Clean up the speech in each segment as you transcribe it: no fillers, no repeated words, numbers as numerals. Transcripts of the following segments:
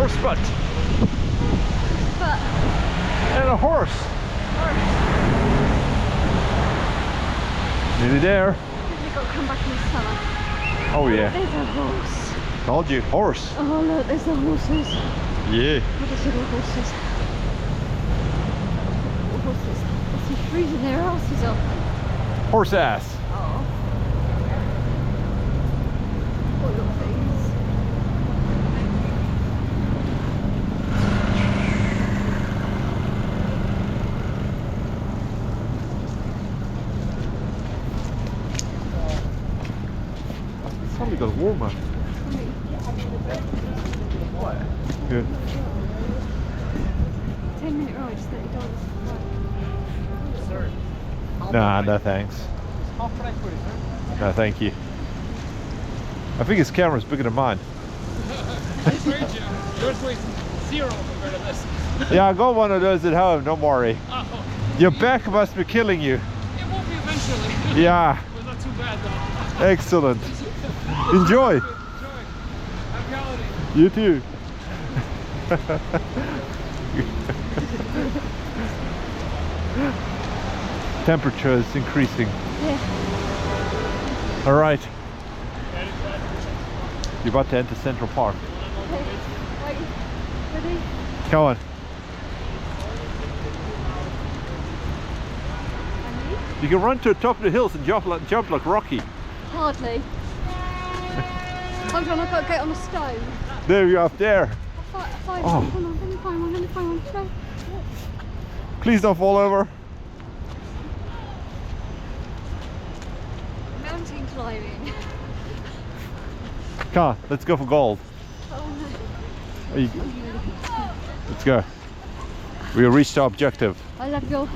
horse butt. And a horse. Nearly there. We've got to come back in the summer. Oh yeah. There's a horse. Told you, horse. Oh look, there's the horses. Yeah. What are the horses? Horses. They're freezing their asses off. Horse ass. Oh. What little things. It's probably got warmer. Good. 10-minute ride, $30. Sir. Nah, no thanks. How price for it, sir? No, thank you. I think his camera's bigger than mine. That's great, Joe. Yours weighs 0 compared to this. Yeah, I got one of those at home, don't worry. Oh, Your back must be killing you. it won't be eventually. Yeah, But not too bad though. excellent. Enjoy. Enjoy. Happy holidays. You too. Temperature is increasing. Yeah. All right. You're about to enter Central Park. Okay. Wait. Ready? Come on. You can run to the top of the hills and jump like Rocky. Hardly. Hold on, I've got to get on a stone. There you are, up there. I'll find Oh. one. Hold on, let me find one, let me find one. No. Please don't fall over. Mountain climbing. Come on, let's go for gold. Oh no. Are you- Let's go. We reached our objective. I love your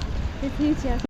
enthusiasm.